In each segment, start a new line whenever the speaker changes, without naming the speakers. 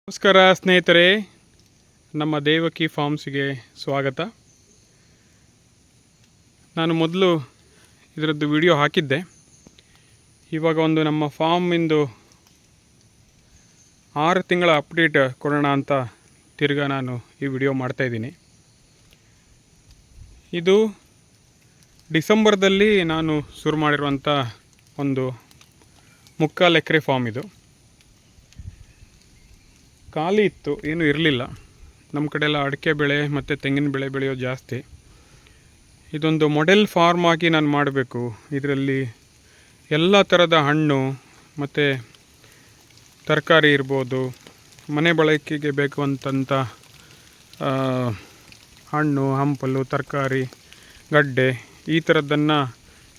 ನಮಸ್ಕಾರ ಸ್ನೇಹಿತರೆ, ನಮ್ಮ ದೇವಕಿ ಫಾರ್ಮ್ಸ್ಗೆ ಸ್ವಾಗತ. ನಾನು ಮೊದಲು ಇದರದ್ದು ವಿಡಿಯೋ ಹಾಕಿದ್ದೆ. ಇವಾಗ ಒಂದು ನಮ್ಮ ಫಾರ್ಮಿಂದು 6 ತಿಂಗಳ ಅಪ್ಡೇಟ್ ಕೊಡೋಣ ಅಂತ ತಿರ್ಗಾ ನಾನು ಈ ವಿಡಿಯೋ ಮಾಡ್ತಾಯಿದ್ದೀನಿ. ಇದು ಡಿಸೆಂಬರ್ದಲ್ಲಿ ನಾನು ಶುರು ಮಾಡಿರುವಂಥ ಒಂದು 3/4 ಎಕರೆ ಫಾರ್ಮ್. ಇದು ಖಾಲಿ ಇತ್ತು, ಏನೂ ಇರಲಿಲ್ಲ. ನಮ್ಮ ಕಡೆ ಎಲ್ಲ ಅಡಿಕೆ ಬೆಳೆ ಮತ್ತು ತೆಂಗಿನ ಬೆಳೆ ಬೆಳೆಯೋದು ಜಾಸ್ತಿ. ಇದೊಂದು ಮಾಡೆಲ್ ಫಾರ್ಮ್ ಆಗಿ ನಾನು ಮಾಡಬೇಕು. ಇದರಲ್ಲಿ ಎಲ್ಲ ಥರದ ಹಣ್ಣು ಮತ್ತು ತರಕಾರಿ ಇರ್ಬೋದು, ಮನೆ ಬಳಕೆಗೆ ಬೇಕಾದಂಥ ಹಣ್ಣು ಹಂಪಲು ತರಕಾರಿ ಗಡ್ಡೆ ಈ ಥರದ್ದನ್ನು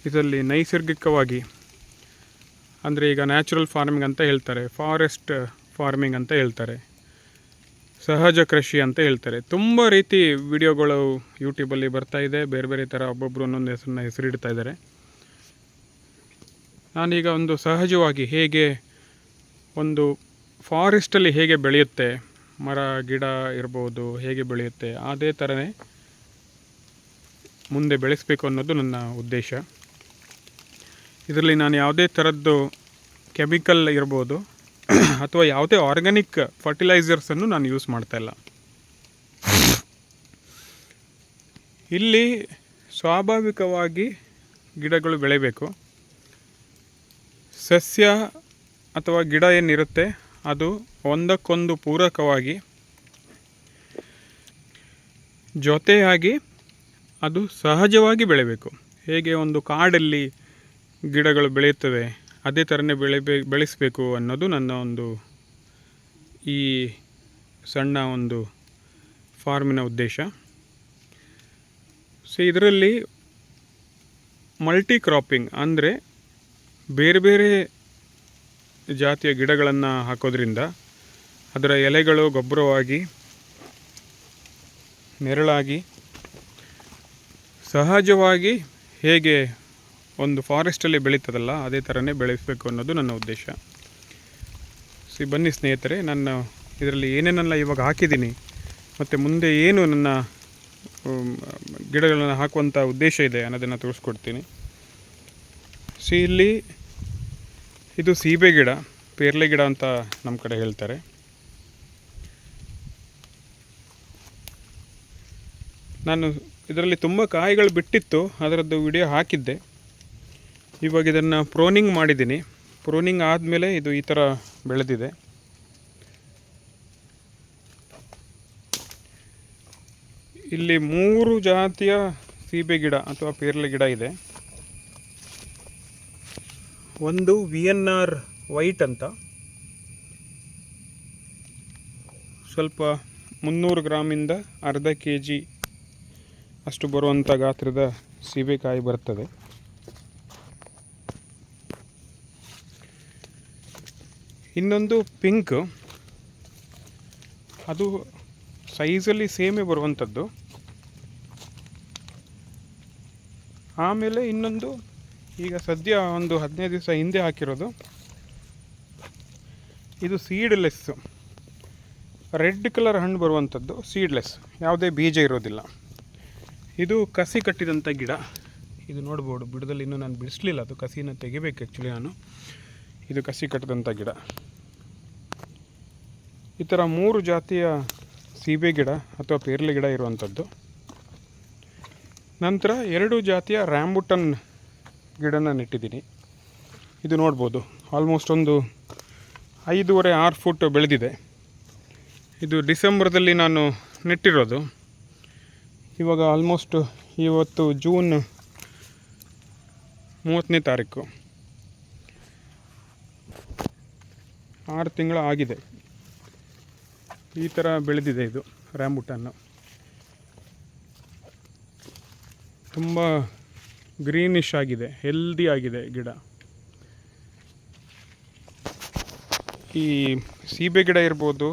ಇದರಲ್ಲಿ ನೈಸರ್ಗಿಕವಾಗಿ, ಅಂದರೆ ಈಗ ನ್ಯಾಚುರಲ್ ಫಾರ್ಮಿಂಗ್ ಅಂತ ಹೇಳ್ತಾರೆ, ಫಾರೆಸ್ಟ್ ಫಾರ್ಮಿಂಗ್ ಅಂತ ಹೇಳ್ತಾರೆ, ಸಹಜ ಕೃಷಿ ಅಂತ ಹೇಳ್ತಾರೆ. ತುಂಬ ರೀತಿ ವಿಡಿಯೋಗಳು ಯೂಟ್ಯೂಬಲ್ಲಿ ಬರ್ತಾಯಿದೆ. ಬೇರೆ ಬೇರೆ ಥರ ಒಬ್ಬೊಬ್ಬರು ಒಂದೊಂದು ಹೆಸರಿಡ್ತಾ ಇದ್ದಾರೆ. ನಾನೀಗ ಒಂದು ಸಹಜವಾಗಿ ಹೇಗೆ ಒಂದು ಫಾರೆಸ್ಟಲ್ಲಿ ಹೇಗೆ ಬೆಳೆಯುತ್ತೆ, ಮರ ಗಿಡ ಇರ್ಬೋದು, ಹೇಗೆ ಬೆಳೆಯುತ್ತೆ ಅದೇ ಥರನೇ ಮುಂದೆ ಬೆಳೆಸಬೇಕು ಅನ್ನೋದು ನನ್ನ ಉದ್ದೇಶ. ಇದರಲ್ಲಿ ನಾನು ಯಾವುದೇ ಥರದ್ದು ಕೆಮಿಕಲ್ ಇರ್ಬೋದು ಅಥವಾ ಯಾವುದೇ ಆರ್ಗ್ಯಾನಿಕ್ ಫರ್ಟಿಲೈಸರ್ಸನ್ನು ನಾನು ಯೂಸ್ ಮಾಡ್ತಾಯಿಲ್ಲ. ಇಲ್ಲಿ ಸ್ವಾಭಾವಿಕವಾಗಿ ಗಿಡಗಳು ಬೆಳೆಯಬೇಕು. ಸಸ್ಯ ಅಥವಾ ಗಿಡ ಏನಿರುತ್ತೆ ಅದು ಒಂದಕ್ಕೊಂದು ಪೂರಕವಾಗಿ ಜೊತೆಯಾಗಿ ಅದು ಸಹಜವಾಗಿ ಬೆಳೆಯಬೇಕು. ಹೇಗೆ ಒಂದು ಕಾಡಲ್ಲಿ ಗಿಡಗಳು ಬೆಳೆಯುತ್ತವೆ ಅದೇ ಥರನೇ ಬೆಳೆಸಬೇಕು ಅನ್ನೋದು ನನ್ನ ಒಂದು ಈ ಸಣ್ಣ ಒಂದು ಫಾರ್ಮಿನ ಉದ್ದೇಶ. ಸೊ ಇದರಲ್ಲಿ ಮಲ್ಟಿ ಕ್ರಾಪಿಂಗ್ ಅಂದರೆ ಬೇರೆ ಬೇರೆ ಜಾತಿಯ ಗಿಡಗಳನ್ನು ಹಾಕೋದ್ರಿಂದ ಅದರ ಎಲೆಗಳು ಗೊಬ್ಬರವಾಗಿ ನೆರಳಾಗಿ ಸಹಜವಾಗಿ ಹೇಗೆ ಒಂದು ಫಾರೆಸ್ಟಲ್ಲಿ ಬೆಳೀತದಲ್ಲ ಅದೇ ಥರನೇ ಬೆಳೆಸಬೇಕು ಅನ್ನೋದು ನನ್ನ ಉದ್ದೇಶ. ಬನ್ನಿ ಸ್ನೇಹಿತರೆ, ನಾನು ಇದರಲ್ಲಿ ಏನೇನೆಲ್ಲ ಇವಾಗ ಹಾಕಿದ್ದೀನಿ ಮತ್ತು ಮುಂದೆ ಏನು ನನ್ನ ಗಿಡಗಳನ್ನು ಹಾಕುವಂಥ ಉದ್ದೇಶ ಇದೆ ಅನ್ನೋದನ್ನು ತೋರಿಸ್ಕೊಡ್ತೀನಿ. ಇಲ್ಲಿ ಇದು ಸೀಬೆ ಗಿಡ, ಪೇರ್ಲೆ ಗಿಡ ಅಂತ ನಮ್ಮ ಕಡೆ ಹೇಳ್ತಾರೆ. ನಾನು ಇದರಲ್ಲಿ ತುಂಬ ಕಾಯಿಗಳು ಬಿಟ್ಟಿತ್ತು, ಅದರದ್ದು ವಿಡಿಯೋ ಹಾಕಿದ್ದೆ. ಇವಾಗ ಇದನ್ನು ಪ್ರೋನಿಂಗ್ ಮಾಡಿದ್ದೀನಿ. ಪ್ರೋನಿಂಗ್ ಆದಮೇಲೆ ಇದು ಈ ಥರ ಬೆಳೆದಿದೆ. ಇಲ್ಲಿ 3 ಜಾತಿಯ ಸೀಬೆ ಗಿಡ ಅಥವಾ ಪೇರ್ಲೆ ಗಿಡ ಇದೆ. ಒಂದು VNR ವೈಟ್ ಅಂತ, ಸ್ವಲ್ಪ 300 ಗ್ರಾಮಿಂದ ಅರ್ಧ kg ಅಷ್ಟು ಬರುವಂಥ ಗಾತ್ರದ ಸೀಬೆಕಾಯಿ ಬರ್ತದೆ. ಇನ್ನೊಂದು ಪಿಂಕ್, ಅದು ಸೈಜಲ್ಲಿ ಸೇಮೇ ಬರುವಂಥದ್ದು. ಆಮೇಲೆ ಇನ್ನೊಂದು ಈಗ ಸದ್ಯ ಒಂದು 15 ದಿವಸ ಹಿಂದೆ ಹಾಕಿರೋದು, ಇದು ಸೀಡ್ಲೆಸ್, ರೆಡ್ ಕಲರ್ ಹಣ್ಣು ಬರುವಂಥದ್ದು, ಸೀಡ್ಲೆಸ್, ಯಾವುದೇ ಬೀಜ ಇರೋದಿಲ್ಲ. ಇದು ಕಸಿ ಕಟ್ಟಿದಂಥ ಗಿಡ. ಇದು ನೋಡ್ಬೋದು, ಬಿಡದಲ್ಲಿ ಇನ್ನೂ ನಾನು ಬಿಡಿಸಲಿಲ್ಲ, ಅದು ಕಸಿನ ತೆಗಿಬೇಕು ಆ್ಯಕ್ಚುಲಿ ನಾನು. ಇದು ಕಸಿ ಕಟ್ಟಿದಂಥ ಗಿಡ. ಈ ಥರ 3 ಜಾತಿಯ ಸೀಬೆ ಗಿಡ ಅಥವಾ ಪೇರ್ಲೆ ಗಿಡ ಇರುವಂಥದ್ದು. ನಂತರ 2 ಜಾತಿಯ ರ್ಯಾಂಬುಟನ್ ಗಿಡನ ನೆಟ್ಟಿದ್ದೀನಿ. ಇದು ನೋಡ್ಬೋದು, ಆಲ್ಮೋಸ್ಟ್ ಒಂದು 5.5-6 ಫುಟ್ ಬೆಳೆದಿದೆ. ಇದು ಡಿಸೆಂಬರ್ದಲ್ಲಿ ನಾನು ನೆಟ್ಟಿರೋದು. ಇವಾಗ ಆಲ್ಮೋಸ್ಟ್ ಇವತ್ತು ಜೂನ್ 30ನೇ ತಾರೀಕು, 6 ತಿಂಗಳು ಆಗಿದೆ. ಈ ಥರ ಬೆಳೆದಿದೆ ಇದು ರ್ಯಾಂಬುಟನ್ನು. ತುಂಬ ಗ್ರೀನಿಶ್ ಆಗಿದೆ, ಹೆಲ್ದಿ ಆಗಿದೆ ಗಿಡ. ಈ ಸೀಬೆ ಗಿಡ ಇರ್ಬೋದು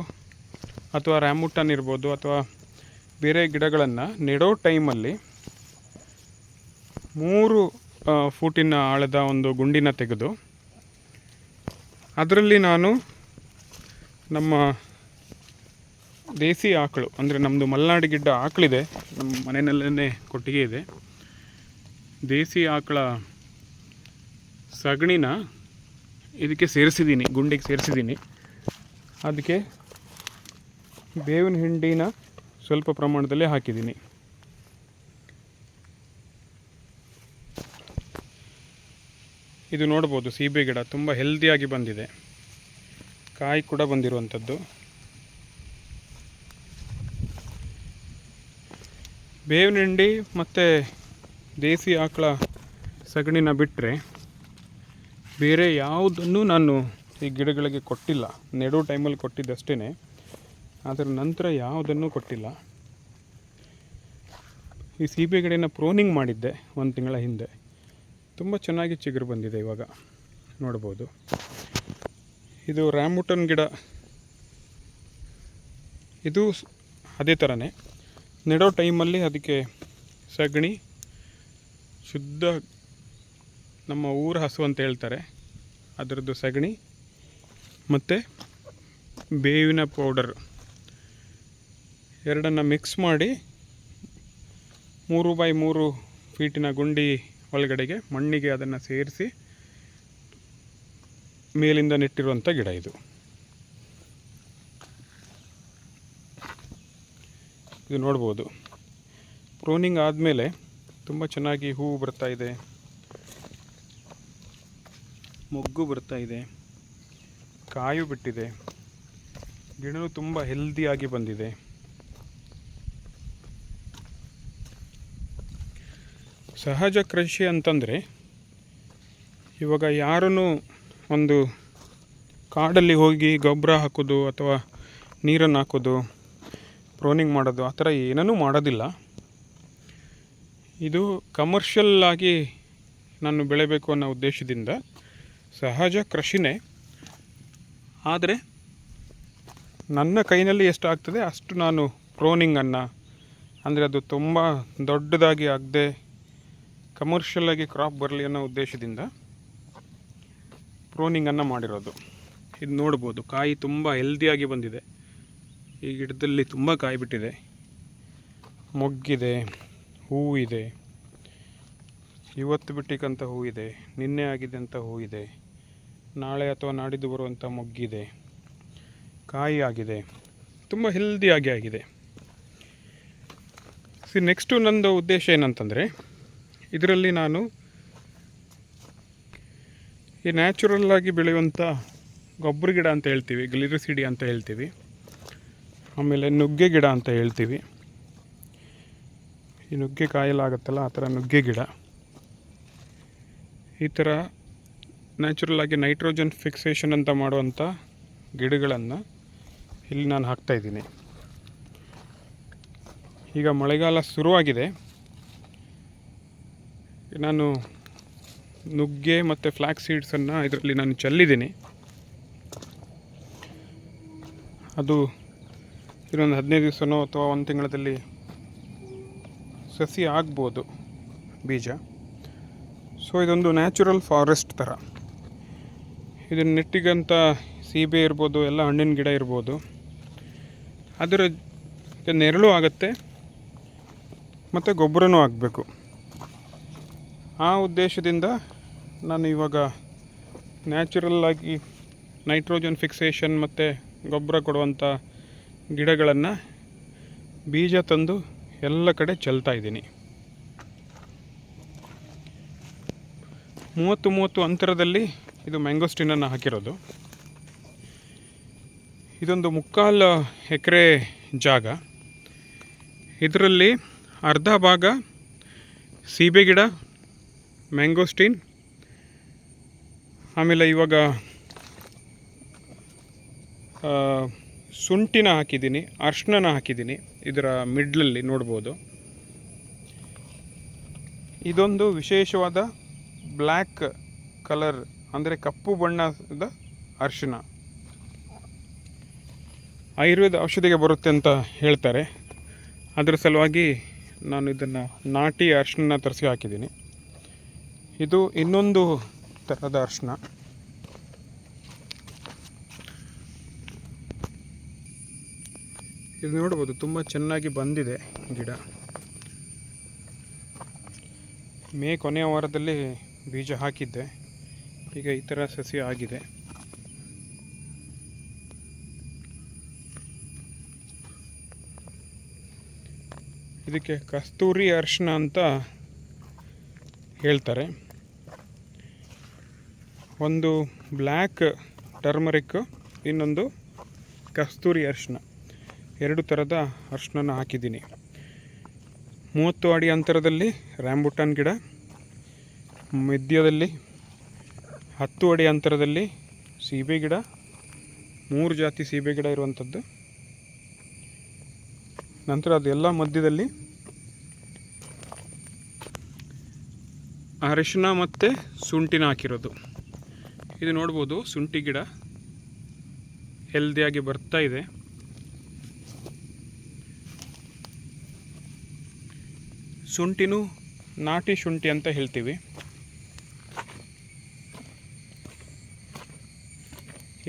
ಅಥವಾ ರ್ಯಾಂಬುಟನ್ ಇರ್ಬೋದು ಅಥವಾ ಬೇರೆ ಗಿಡಗಳನ್ನು ನೆಡೋ ಟೈಮಲ್ಲಿ 3 ಫೂಟಿನ ಆಳದ ಒಂದು ಗುಂಡಿನ ತೆಗೆದು ಅದರಲ್ಲಿ ನಾನು ನಮ್ಮ ದೇಸಿ ಆಕಳು, ಅಂದರೆ ನಮ್ಮದು ಮಲೆನಾಡು ಗಿಡ್ಡ ಆಕಳಿದೆ, ನಮ್ಮ ಮನೆಯಲ್ಲೇ ಕೊಟ್ಟಿಗೆ ಇದೆ. ದೇಸಿ ಆಕಳ ಸಗಣಿನ ಇದಕ್ಕೆ ಸೇರಿಸಿದ್ದೀನಿ, ಗುಂಡಿಗೆ ಸೇರಿಸಿದ್ದೀನಿ. ಅದಕ್ಕೆ ಬೇವಿನ ಹಿಂಡಿನ ಸ್ವಲ್ಪ ಪ್ರಮಾಣದಲ್ಲೇ ಹಾಕಿದ್ದೀನಿ. ಇದು ನೋಡ್ಬೋದು, ಸೀಬೆ ಗಿಡ ತುಂಬ ಹೆಲ್ದಿಯಾಗಿ ಬಂದಿದೆ, ಕಾಯಿ ಕೂಡ ಬಂದಿರುವಂಥದ್ದು. ಬೇವಿನ ಹಿಂಡಿ ಮತ್ತು ದೇಸಿ ಆಕಳ ಸಗಣಿನ ಬಿಟ್ಟರೆ ಬೇರೆ ಯಾವುದನ್ನು ನಾನು ಈ ಗಿಡಗಳಿಗೆ ಕೊಟ್ಟಿಲ್ಲ. ನೆಡೋ ಟೈಮಲ್ಲಿ ಕೊಟ್ಟಿದ್ದಷ್ಟೇ, ಅದರ ನಂತರ ಯಾವುದನ್ನು ಕೊಟ್ಟಿಲ್ಲ. ಈ ಸೀಬೆ ಗಿಡನ ಪ್ರೋನಿಂಗ್ ಮಾಡಿದ್ದೆ 1 ತಿಂಗಳ ಹಿಂದೆ, ತುಂಬ ಚೆನ್ನಾಗಿ ಚಿಗುರು ಬಂದಿದೆ ಇವಾಗ ನೋಡ್ಬೋದು. ಇದು ರ್ಯಾಂಬುಟನ್ ಗಿಡ, ಇದು ಅದೇ ಥರನೇ ನೆಡೋ ಟೈಮಲ್ಲಿ ಅದಕ್ಕೆ ಸಗಣಿ, ಶುದ್ಧ ನಮ್ಮ ಊರ ಹಸು ಅಂತ ಹೇಳ್ತಾರೆ ಅದರದ್ದು ಸಗಣಿ ಮತ್ತು ಬೇವಿನ ಪೌಡರ್ ಎರಡನ್ನು ಮಿಕ್ಸ್ ಮಾಡಿ 3x3 ಫೀಟಿನ ಗುಂಡಿ ಒಳಗಡೆಗೆ ಮಣ್ಣಿಗೆ ಅದನ್ನು ಸೇರಿಸಿ ಮೇಲಿಂದ ನೆಟ್ಟಿರುವಂಥ ಗಿಡ ಇದು. ಇದು ನೋಡ್ಬೋದು, ಪ್ರೋನಿಂಗ್ ಆದಮೇಲೆ ತುಂಬ ಚೆನ್ನಾಗಿ ಹೂವು ಬರ್ತಾ ಇದೆ, ಮೊಗ್ಗು ಬರ್ತಾ ಇದೆ, ಕಾಯು ಬಿಟ್ಟಿದೆ, ಗಿಡನೂ ತುಂಬ ಹೆಲ್ದಿಯಾಗಿ ಬಂದಿದೆ. ಸಹಜ ಕೃಷಿ ಅಂತಂದರೆ ಇವಾಗ ಯಾರೂ ಒಂದು ಕಾಡಲ್ಲಿ ಹೋಗಿ ಗೊಬ್ಬರ ಹಾಕೋದು ಅಥವಾ ನೀರನ್ನು ಹಾಕೋದು, ಪ್ರೋನಿಂಗ್ ಮಾಡೋದು ಆ ಥರ ಏನೂ ಮಾಡೋದಿಲ್ಲ. ಇದು ಕಮರ್ಷಿಯಲ್ ಆಗಿ ನಾನು ಬೆಳೆಯಬೇಕು ಅನ್ನೋ ಉದ್ದೇಶದಿಂದ ಸಹಜ ಕೃಷಿನೇ. ಆದರೆ ನನ್ನ ಕೈನಲ್ಲಿ ಎಷ್ಟು ಆಗ್ತದೆ ಅಷ್ಟು ನಾನು ಪ್ರೋನಿಂಗನ್ನು, ಅಂದರೆ ಅದು ತುಂಬ ದೊಡ್ಡದಾಗಿ ಆಗದೆ ಕಮರ್ಷಿಯಲಾಗಿ ಕ್ರಾಪ್ ಬರಲಿ ಅನ್ನೋ ಉದ್ದೇಶದಿಂದ ಪ್ರೋನಿಂಗನ್ನು ಮಾಡಿರೋದು. ಇದು ನೋಡ್ಬೋದು, ಕಾಯಿ ತುಂಬ ಹೆಲ್ದಿಯಾಗಿ ಬಂದಿದೆ. ಈ ಗಿಡದಲ್ಲಿ ತುಂಬ ಕಾಯಿ ಬಿಟ್ಟಿದೆ, ಮೊಗ್ಗಿದೆ, ಹೂವು ಇದೆ, ಇವತ್ತು ಬಿಟ್ಟಿಕ್ಕಂಥ ಹೂವಿದೆ, ನಿನ್ನೆ ಆಗಿದೆ ಅಂತ ಹೂವಿದೆ, ನಾಳೆ ಅಥವಾ ನಾಡಿದ್ದು ಬರುವಂಥ ಮೊಗ್ಗಿದೆ, ಕಾಯಿ ಆಗಿದೆ, ತುಂಬ ಹೆಲ್ದಿಯಾಗಿ ಆಗಿದೆ. ನೆಕ್ಸ್ಟು ನನ್ನದು ಉದ್ದೇಶ ಏನಂತಂದರೆ, ಇದರಲ್ಲಿ ನಾನು ಈ ನ್ಯಾಚುರಲ್ಲಾಗಿ ಬೆಳೆಯುವಂಥ ಗೊಬ್ಬರ ಗಿಡ ಅಂತ ಹೇಳ್ತೀವಿ, ಗ್ಲಿರಿಸಿಡಿ ಅಂತ ಹೇಳ್ತೀವಿ, ಆಮೇಲೆ ನುಗ್ಗೆ ಗಿಡ ಅಂತ ಹೇಳ್ತೀವಿ. ಈ ನುಗ್ಗೆ ಕಾಯಲಾಗುತ್ತಲ್ಲ ಆ ಥರ ನುಗ್ಗೆ ಗಿಡ, ಈ ಥರ ನ್ಯಾಚುರಲ್ಲಾಗಿ ನೈಟ್ರೋಜನ್ ಫಿಕ್ಸೇಷನ್ ಅಂತ ಮಾಡುವಂಥ ಗಿಡಗಳನ್ನು ಇಲ್ಲಿ ನಾನು ಹಾಕ್ತಾಯಿದ್ದೀನಿ. ಈಗ ಮಳೆಗಾಲ ಶುರುವಾಗಿದೆ, ನಾನು ನುಗ್ಗೆ ಮತ್ತು ಫ್ಲ್ಯಾಕ್ಸ್ ಸೀಡ್ಸನ್ನು ಇದರಲ್ಲಿ ನಾನು ಚೆಲ್ಲಿದ್ದೀನಿ. ಅದು ಇನ್ನೊಂದು 15 ದಿವಸನೋ ಅಥವಾ 1 ತಿಂಗಳಲ್ಲಿ ಸಸಿ ಆಗ್ಬೋದು ಬೀಜ. ಸೊ ಇದೊಂದು ನ್ಯಾಚುರಲ್ ಫಾರೆಸ್ಟ್ ಥರ. ಇದನ್ನು ನೆಟ್ಟಿಗಂಥ ಸೀಬೆ ಇರ್ಬೋದು, ಎಲ್ಲ ಹಣ್ಣಿನ ಗಿಡ ಇರ್ಬೋದು, ಅದರ ನೆರಳು ಆಗುತ್ತೆ ಮತ್ತು ಗೊಬ್ಬರನೂ ಆಗಬೇಕು. ಆ ಉದ್ದೇಶದಿಂದ ನಾನು ಇವಾಗ ನ್ಯಾಚುರಲ್ಲಾಗಿ ನೈಟ್ರೋಜನ್ ಫಿಕ್ಸೇಷನ್ ಮತ್ತು ಗೊಬ್ಬರ ಕೊಡುವಂಥ ಗಿಡಗಳನ್ನು ಬೀಜ ತಂದು ಎಲ್ಲ ಕಡೆ ಚೆಲ್ತಾ ಇದ್ದೀನಿ. 30 ಅಂತರದಲ್ಲಿ ಇದು ಮ್ಯಾಂಗೋಸ್ಟಿನನ್ನು ಹಾಕಿರೋದು. ಇದೊಂದು 3/4 ಎಕರೆ ಜಾಗ. ಇದರಲ್ಲಿ ಅರ್ಧ ಭಾಗ ಸೀಬೆ ಗಿಡ, ಮ್ಯಾಂಗೋಸ್ಟಿನ್, ಆಮೇಲೆ ಇವಾಗ ಶುಂಠಿನ ಹಾಕಿದ್ದೀನಿ, ಅರ್ಶಿನ ಹಾಕಿದ್ದೀನಿ. ಇದರ ಮಿಡ್ಲಲ್ಲಿ ನೋಡ್ಬೋದು. ಇದೊಂದು ವಿಶೇಷವಾದ ಬ್ಲ್ಯಾಕ್ ಕಲರ್, ಅಂದರೆ ಕಪ್ಪು ಬಣ್ಣದ ಅರಿಶಿನ, ಆಯುರ್ವೇದ ಔಷಧಿಗೆ ಬರುತ್ತೆ ಅಂತ ಹೇಳ್ತಾರೆ. ಅದರ ಸಲುವಾಗಿ ನಾನು ಇದನ್ನು ನಾಟಿ ಅರಿಶಿನ ತರಿಸಿ ಹಾಕಿದ್ದೀನಿ. ಇದು ಇನ್ನೊಂದು ಥರದ ಅರಿಶಿನ. ಇದು ನೋಡ್ಬೋದು ತುಂಬ ಚೆನ್ನಾಗಿ ಬಂದಿದೆ ಗಿಡ. ಮೇ ಕೊನೆಯ ವಾರದಲ್ಲಿ ಬೀಜ ಹಾಕಿದ್ದೆ, ಈಗ ಈ ಥರ ಸಸಿ ಆಗಿದೆ. ಇದಕ್ಕೆ ಕಸ್ತೂರಿ ಅರಿಶಿನ ಅಂತ ಹೇಳ್ತಾರೆ. ಒಂದು ಬ್ಲ್ಯಾಕ್ ಟರ್ಮರಿಕ್, ಇನ್ನೊಂದು ಕಸ್ತೂರಿ ಅರಿಶಿನ, ಎರಡು ಥರದ ಅರಿಶಿನ ಹಾಕಿದ್ದೀನಿ. 30 ಅಡಿ ಅಂತರದಲ್ಲಿ ರ್ಯಾಂಬುಟಾನ್ ಗಿಡ, ಮಧ್ಯದಲ್ಲಿ 10 ಅಡಿ ಅಂತರದಲ್ಲಿ ಸೀಬೆ ಗಿಡ, 3 ಜಾತಿ ಸೀಬೆ ಗಿಡ ಇರುವಂಥದ್ದು. ನಂತರ ಅದೆಲ್ಲ ಮಧ್ಯದಲ್ಲಿ ಅರಿಶಿನ ಮತ್ತು ಶುಂಠಿನ ಹಾಕಿರೋದು. ಇದು ನೋಡ್ಬೋದು, ಶುಂಠಿ ಗಿಡ ಹೆಲ್ದಿಯಾಗಿ ಬರ್ತಾ ಇದೆ. ಶುಂಠಿನೂ ನಾಟಿ ಶುಂಠಿ ಅಂತ ಹೇಳ್ತೀವಿ.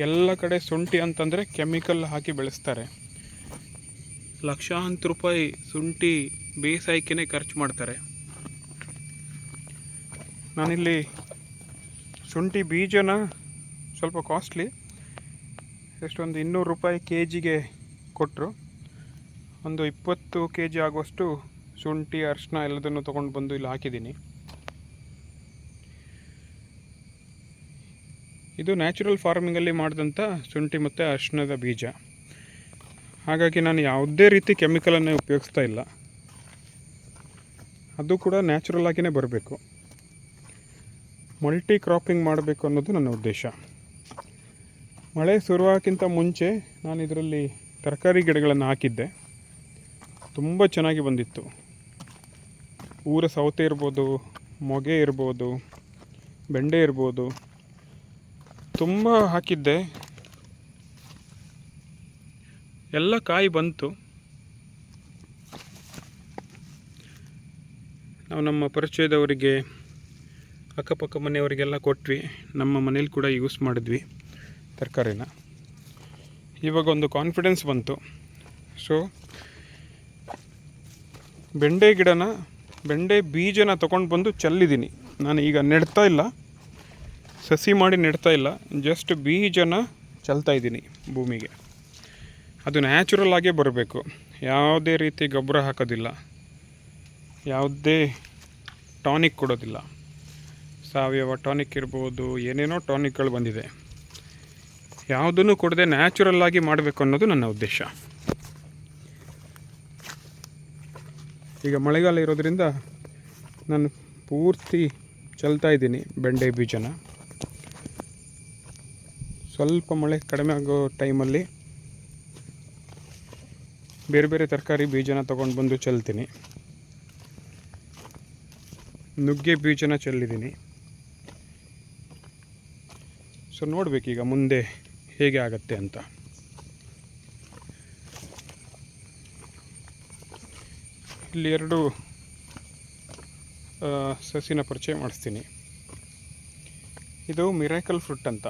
ಎಲ್ಲ ಕಡೆ ಶುಂಠಿ ಅಂತಂದರೆ ಕೆಮಿಕಲ್ ಹಾಕಿ ಬೆಳೆಸ್ತಾರೆ. ಲಕ್ಷಾಂತರ ರೂಪಾಯಿ ಶುಂಠಿ ಬೇಸಾಯಕ್ಕೆ ಖರ್ಚು ಮಾಡ್ತಾರೆ. ನಾನಿಲ್ಲಿ ಶುಂಠಿ ಬೀಜನ ಸ್ವಲ್ಪ ಕಾಸ್ಟ್ಲಿ, ಎಷ್ಟೊಂದು 200 ರೂಪಾಯಿ ಕೆಜಿಗೆ ಕೊಟ್ಟರು. ಒಂದು 20 kg ಆಗುವಷ್ಟು ಶುಂಠಿ ಅರಿಶಿನ ಎಲ್ಲದನ್ನು ತೊಗೊಂಡು ಬಂದು ಇಲ್ಲಿ ಹಾಕಿದ್ದೀನಿ. ಇದು ನ್ಯಾಚುರಲ್ ಫಾರ್ಮಿಂಗಲ್ಲಿ ಮಾಡಿದಂಥ ಶುಂಠಿ ಮತ್ತು ಅರಿಶಿನದ ಬೀಜ. ಹಾಗಾಗಿ ನಾನು ಯಾವುದೇ ರೀತಿ ಕೆಮಿಕಲನ್ನು ಉಪಯೋಗಿಸ್ತಾ ಇಲ್ಲ. ಅದು ಕೂಡ ನ್ಯಾಚುರಲ್ ಆಗಿಯೇ ಬರಬೇಕು. ಮಲ್ಟಿ ಕ್ರಾಪಿಂಗ್ ಮಾಡಬೇಕು ಅನ್ನೋದು ನನ್ನ ಉದ್ದೇಶ. ಮಳೆ ಶುರುವಾಗೋಕ್ಕಿಂತ ಮುಂಚೆ ನಾನು ಇದರಲ್ಲಿ ತರಕಾರಿ ಗಿಡಗಳನ್ನು ಹಾಕಿದ್ದೆ. ತುಂಬ ಚೆನ್ನಾಗಿ ಬಂದಿತ್ತು. ಊರ ಸೌತೆ ಇರ್ಬೋದು, ಮೊಗೆ ಇರ್ಬೋದು, ಬೆಂಡೆ ಇರ್ಬೋದು, ತುಂಬ ಹಾಕಿದ್ದೆ. ಎಲ್ಲ ಕಾಯಿ ಬಂತು. ನಾವು ನಮ್ಮ ಪರಿಚಯದವರಿಗೆ, ಅಕ್ಕಪಕ್ಕ ಮನೆಯವರಿಗೆಲ್ಲ ಕೊಟ್ವಿ. ನಮ್ಮ ಮನೇಲಿ ಕೂಡ ಯೂಸ್ ಮಾಡಿದ್ವಿ ತರಕಾರಿನ. ಇವಾಗ ಒಂದು ಕಾನ್ಫಿಡೆನ್ಸ್ ಬಂತು. ಸೊ ಬೆಂಡೆ ಬೀಜನ ತೊಗೊಂಡು ಬಂದು ಚೆಲ್ಲಿದ್ದೀನಿ. ನಾನು ಈಗ ನೆಡ್ತಾ ಇಲ್ಲ, ಸಸಿ ಮಾಡಿ ನೆಡ್ತಾ ಇಲ್ಲ, ಜಸ್ಟ್ ಬೀಜನ ಚೆಲ್ತಾ ಇದ್ದೀನಿ ಭೂಮಿಗೆ. ಅದು ನ್ಯಾಚುರಲ್ ಆಗೇ ಬರಬೇಕು. ಯಾವುದೇ ರೀತಿ ಗೊಬ್ಬರ ಹಾಕೋದಿಲ್ಲ, ಯಾವುದೇ ಟಾನಿಕ್ ಕೊಡೋದಿಲ್ಲ. ಸಾವಯವ ಟಾನಿಕ್ ಇರ್ಬೋದು, ಏನೇನೋ ಟಾನಿಕ್ಗಳು ಬಂದಿದೆ. ಯಾವುದನ್ನು ಕೊಡದೆ ನ್ಯಾಚುರಲ್ ಆಗಿ ಮಾಡಬೇಕು ಅನ್ನೋದು ನನ್ನ ಉದ್ದೇಶ. ಈಗ ಮಳೆಗಾಲ ಇರೋದ್ರಿಂದ ನಾನು ಪೂರ್ತಿ ಚೆಲ್ತಾ ಇದ್ದೀನಿ ಬೆಂಡೆ ಬೀಜನ. ಸ್ವಲ್ಪ ಮಳೆ ಕಡಿಮೆ ಆಗೋ ಟೈಮಲ್ಲಿ ಬೇರೆ ಬೇರೆ ತರಕಾರಿ ಬೀಜನ ತೊಗೊಂಡು ಬಂದು ಚೆಲ್ತೀನಿ. ನುಗ್ಗೆ ಬೀಜನ ಚೆಲ್ಲಿದ್ದೀನಿ. ಸೊ ನೋಡಬೇಕೀಗ ಮುಂದೆ ಹೇಗೆ ಆಗತ್ತೆ ಅಂತ. ಇಲ್ಲಿ 2 ಸಸಿನ ಪರಿಚಯ ಮಾಡಿಸ್ತೀನಿ. ಇದು ಮಿರಾಕಲ್ ಫ್ರೂಟ್ ಅಂತ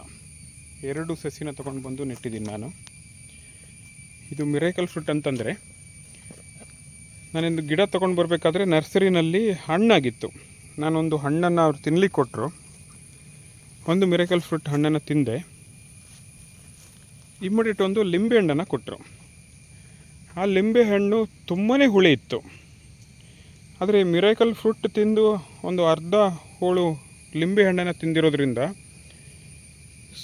2 ಸಸಿನ ತೊಗೊಂಡು ಬಂದು ನೆಟ್ಟಿದ್ದೀನಿ ನಾನು. ಇದು ಮಿರಾಕಲ್ ಫ್ರೂಟ್ ಅಂತಂದರೆ, ನಾನಿಂದು ಗಿಡ ತೊಗೊಂಡು ಬರಬೇಕಾದ್ರೆ ನರ್ಸರಿನಲ್ಲಿ ಹಣ್ಣಾಗಿತ್ತು. ನಾನೊಂದು ಹಣ್ಣನ್ನು ಅವ್ರು ತಿನ್ಲಿಕ್ಕೆ ಕೊಟ್ಟರು. ಒಂದು ಮಿರಾಕಲ್ ಫ್ರೂಟ್ ಹಣ್ಣನ್ನು ತಿಂದೆ. ಇಮ್ಮಿಡಿಯೇಟ್ ಒಂದು ಲಿಂಬೆ ಹಣ್ಣನ್ನು ಕೊಟ್ಟರು. ಆ ಲಿಂಬೆ ಹಣ್ಣು ತುಂಬಾ ಹುಳಿ ಇತ್ತು. ಆದರೆ ಮಿರಾಕಲ್ ಫ್ರೂಟ್ ತಿಂದು ಒಂದು ಅರ್ಧ ಹೋಳು ಲಿಂಬೆ ಹಣ್ಣನ್ನು ತಿಂದಿರೋದ್ರಿಂದ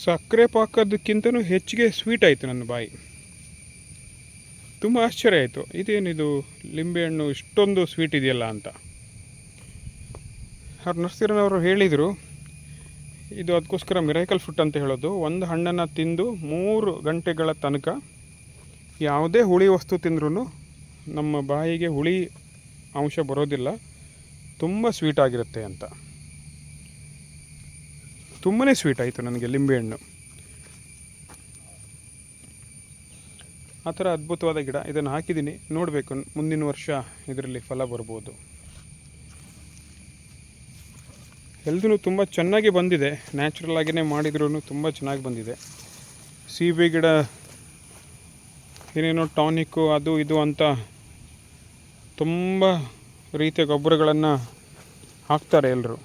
ಸಕ್ಕರೆ ಪಾಕದಕ್ಕಿಂತನೂ ಹೆಚ್ಚಿಗೆ ಸ್ವೀಟ್ ಆಯಿತು ನನ್ನ ಬಾಯಿ. ತುಂಬ ಆಶ್ಚರ್ಯ ಆಯಿತು, ಇದೇನಿದು ಲಿಂಬೆ ಹಣ್ಣು ಇಷ್ಟೊಂದು ಸ್ವೀಟ್ ಇದೆಯಲ್ಲ ಅಂತ. ಅವ್ರು ನರ್ಸರಿನವರು ಹೇಳಿದರು, ಇದು ಅದಕ್ಕೋಸ್ಕರ ಮಿರಾಕಲ್ ಫ್ರೂಟ್ ಅಂತ ಹೇಳೋದು. ಒಂದು ಹಣ್ಣನ್ನು ತಿಂದು 3 ಗಂಟೆಗಳ ತನಕ ಯಾವುದೇ ಹುಳಿ ವಸ್ತು ತಿಂದ್ರೂ ನಮ್ಮ ಬಾಯಿಗೆ ಹುಳಿ ಅಂಶ ಬರೋದಿಲ್ಲ, ತುಂಬ ಸ್ವೀಟ್ ಆಗಿರುತ್ತೆ ಅಂತ. ತುಂಬಾ ಸ್ವೀಟ್ ಆಯಿತು ನನಗೆ ಲಿಂಬೆಹಣ್ಣು. ಆ ಥರ ಅದ್ಭುತವಾದ ಗಿಡ. ಇದನ್ನು ಹಾಕಿದ್ದೀನಿ, ನೋಡಬೇಕು ಮುಂದಿನ ವರ್ಷ ಇದರಲ್ಲಿ ಫಲ ಬರ್ಬೋದು. ಎಲ್ಲದೂ ತುಂಬ ಚೆನ್ನಾಗಿ ಬಂದಿದೆ. ನ್ಯಾಚುರಲ್ ಆಗಿಯೇ ಮಾಡಿದ್ರೂ ತುಂಬ ಚೆನ್ನಾಗಿ ಬಂದಿದೆ. ಸೀಬೆ ಗಿಡ ಏನೇನೋ ಟಾನಿಕ್ಕು ಅದು ಇದು ಅಂತ ತುಂಬ ರೀತಿಯ ಗೊಬ್ಬರಗಳನ್ನು ಹಾಕ್ತಾರೆ ಎಲ್ಲರೂ.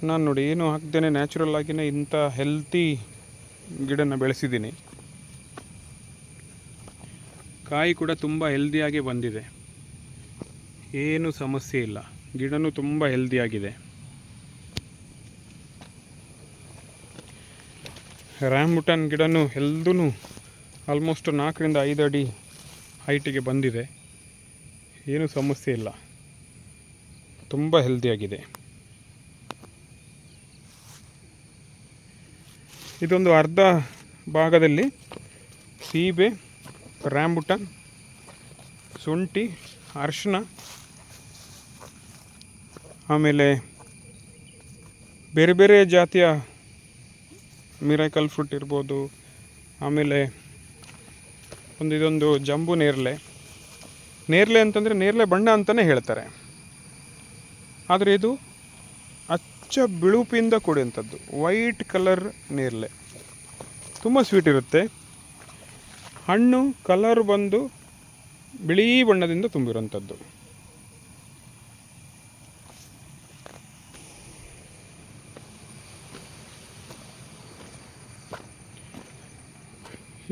ನಾನು ನೋಡಿ ಏನು ಹಾಕ್ದೇನೆ ನ್ಯಾಚುರಲ್ ಆಗಿಯೇ ಇಂಥ ಹೆಲ್ತಿ ಗಿಡನ ಬೆಳೆಸಿದ್ದೀನಿ. ಕಾಯಿ ಕೂಡ ತುಂಬ ಹೆಲ್ದಿಯಾಗಿ ಬಂದಿದೆ, ಏನು ಸಮಸ್ಯೆ ಇಲ್ಲ. ಗಿಡನೂ ತುಂಬ ಹೆಲ್ದಿಯಾಗಿದೆ. ರ್ಯಾಂಬುಟಾನ್ ಗಿಡನೂ ಎಲ್ಲದೂ ಆಲ್ಮೋಸ್ಟ್ 4 ರಿಂದ 5 ಅಡಿ ಹೈಟಿಗೆ ಬಂದಿದೆ, ಏನೂ ಸಮಸ್ಯೆ ಇಲ್ಲ, ತುಂಬ ಹೆಲ್ದಿಯಾಗಿದೆ. ಇದೊಂದು ಅರ್ಧ ಭಾಗದಲ್ಲಿ ಸೀಬೆ, ರ್ಯಾಂಬುಟಾನ್, ಶುಂಠಿ, ಅರಿಶಿನ, ಆಮೇಲೆ ಬೇರೆ ಬೇರೆ ಜಾತಿಯ ಮಿರಾಕಲ್ ಫ್ರೂಟ್ ಇರ್ಬೋದು. ಆಮೇಲೆ ಇದೊಂದು ಜಂಬು ನೇರಳೆ. ನೇರಳೆ ಅಂತಂದರೆ ನೇರಳೆ ಬಣ್ಣ ಅಂತಲೇ ಹೇಳ್ತಾರೆ, ಆದರೆ ಇದು ಅಚ್ಚ ಬಿಳುಪಿಂದ ಕೂಡಿದಂಥದ್ದು, ವೈಟ್ ಕಲರ್ ನೇರಳೆ. ತುಂಬ ಸ್ವೀಟ್ ಇರುತ್ತೆ. ಹಣ್ಣು ಕಲರ್ ಬಂದು ಬಿಳಿ ಬಣ್ಣದಿಂದ ತುಂಬಿರುವಂಥದ್ದು.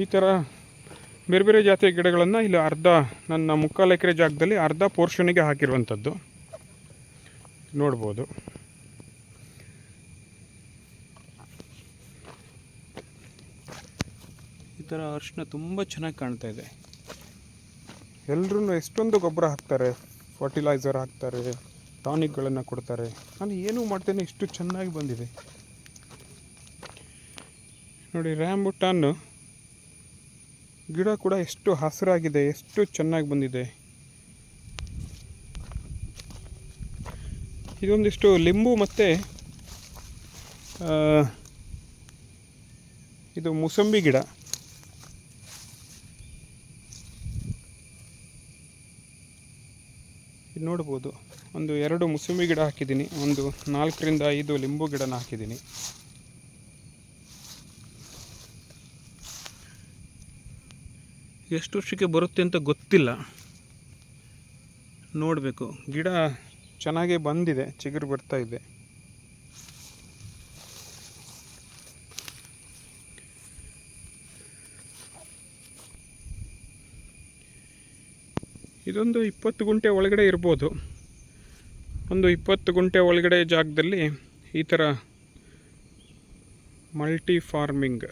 ಈ ಥರ ಬೇರೆ ಬೇರೆ ಜಾತಿಯ ಗಿಡಗಳನ್ನು ಇಲ್ಲಿ ನನ್ನ 3/4 ಎಕರೆ ಜಾಗದಲ್ಲಿ ಅರ್ಧ ಪೋರ್ಷನಿಗೆ ಹಾಕಿರುವಂಥದ್ದು ನೋಡ್ಬೋದು. ಈ ಥರ ಅರಿಶಿನ ತುಂಬ ಚೆನ್ನಾಗಿ ಕಾಣ್ತಾ ಇದೆ. ಎಲ್ಲರೂ ಎಷ್ಟೊಂದು ಗೊಬ್ಬರ ಹಾಕ್ತಾರೆ, ಫರ್ಟಿಲೈಸರ್ ಹಾಕ್ತಾರೆ, ಟಾನಿಕ್ಗಳನ್ನು ಕೊಡ್ತಾರೆ. ನಾನು ಏನೂ ಮಾಡ್ತೇನೆ, ಇಷ್ಟು ಚೆನ್ನಾಗಿ ಬಂದಿದೆ ನೋಡಿ. ರ್ಯಾಂಬುಟಾನ್ ಗಿಡ ಕೂಡ ಎಷ್ಟು ಹಸಿರಾಗಿದೆ, ಎಷ್ಟು ಚೆನ್ನಾಗಿ ಬಂದಿದೆ. ಇದೊಂದಿಷ್ಟು ಲಿಂಬು ಮತ್ತು ಇದು ಮೂಸಂಬಿ ಗಿಡ. ಇದು ನೋಡ್ಬೋದು, 2 ಮೂಸಂಬಿ ಗಿಡ ಹಾಕಿದ್ದೀನಿ, 4 ರಿಂದ 5 ಲಿಂಬು ಗಿಡನ ಹಾಕಿದ್ದೀನಿ. ಎಷ್ಟು ವರ್ಷಕ್ಕೆ ಬರುತ್ತೆ ಅಂತ ಗೊತ್ತಿಲ್ಲ, ನೋಡಬೇಕು. ಗಿಡ ಚೆನ್ನಾಗೇ ಬಂದಿದೆ, ಚಿಗುರು ಬರ್ತಾ ಇದೆ. ಇದೊಂದು 20 ಗುಂಟೆ ಒಳಗಡೆ ಇರ್ಬೋದು. 20 ಗುಂಟೆ ಒಳಗಡೆ ಜಾಗದಲ್ಲಿ ಈ ಥರ ಮಲ್ಟಿ ಫಾರ್ಮಿಂಗ್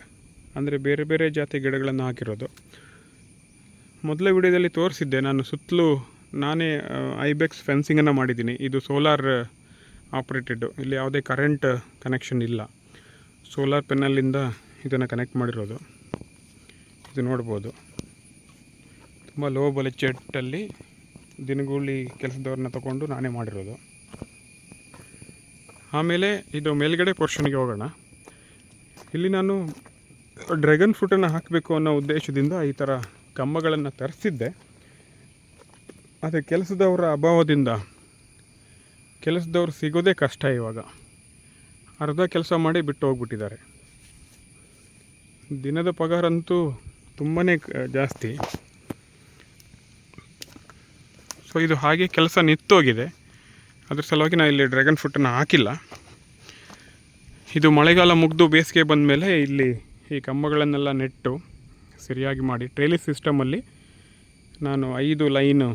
ಅಂದರೆ ಬೇರೆ ಬೇರೆ ಜಾತಿ ಗಿಡಗಳನ್ನು ಹಾಕಿರೋದು. ಮೊದಲ ವಿಡಿಯೋದಲ್ಲಿ ತೋರಿಸಿದ್ದೆ, ನಾನು ಸುತ್ತಲೂ ನಾನೇ ಐಬೆಕ್ಸ್ ಫೆನ್ಸಿಂಗನ್ನು ಮಾಡಿದ್ದೀನಿ. ಇದು ಸೋಲಾರ್ ಆಪ್ರೇಟೆಡ್, ಇಲ್ಲಿ ಯಾವುದೇ ಕರೆಂಟ್ ಕನೆಕ್ಷನ್ ಇಲ್ಲ, ಸೋಲಾರ್ ಪೆನಲ್ಲಿಂದ ಇದನ್ನು ಕನೆಕ್ಟ್ ಮಾಡಿರೋದು. ಇದು ನೋಡ್ಬೋದು, ತುಂಬ ಲೋ ಬಜೆಟಲ್ಲಿ ದಿನಗೂಲಿ ಕೆಲಸದವ್ರನ್ನ ತಗೊಂಡು ನಾನೇ ಮಾಡಿರೋದು. ಆಮೇಲೆ ಇದು ಮೇಲ್ಗಡೆ ಪೋರ್ಷನ್ಗೆ ಹೋಗೋಣ. ಇಲ್ಲಿ ನಾನು ಡ್ರ್ಯಾಗನ್ ಫ್ರೂಟನ್ನು ಹಾಕಬೇಕು ಅನ್ನೋ ಉದ್ದೇಶದಿಂದ ಈ ಥರ ಕಂಬಗಳನ್ನು ತರಿಸಿದ್ದೆ. ಆದರೆ ಕೆಲಸದವರ ಅಭಾವದಿಂದ ಕೆಲಸದವ್ರು ಸಿಗೋದೇ ಕಷ್ಟ. ಇವಾಗ ಅರ್ಧ ಕೆಲಸ ಮಾಡಿ ಬಿಟ್ಟು ಹೋಗ್ಬಿಟ್ಟಿದ್ದಾರೆ. ದಿನದ ಪಗಾರಂತೂ ತುಂಬಾ ಜಾಸ್ತಿ. ಸೊ ಇದು ಹಾಗೆ ಕೆಲಸ ನಿಂತೋಗಿದೆ. ಅದ್ರ ಸಲುವಾಗಿ ನಾನು ಇಲ್ಲಿ ಡ್ರ್ಯಾಗನ್ ಫ್ರೂಟನ್ನು ಹಾಕಿಲ್ಲ. ಇದು ಮಳೆಗಾಲ ಮುಗಿದು ಬೇಸಿಗೆ ಬಂದ ಮೇಲೆ ಇಲ್ಲಿ ಈ ಕಂಬಗಳನ್ನೆಲ್ಲ ನೆಟ್ಟು ಸರಿಯಾಗಿ ಮಾಡಿ ಟ್ರೇಲಿಸ್ ಸಿಸ್ಟಮಲ್ಲಿ ನಾನು 5 line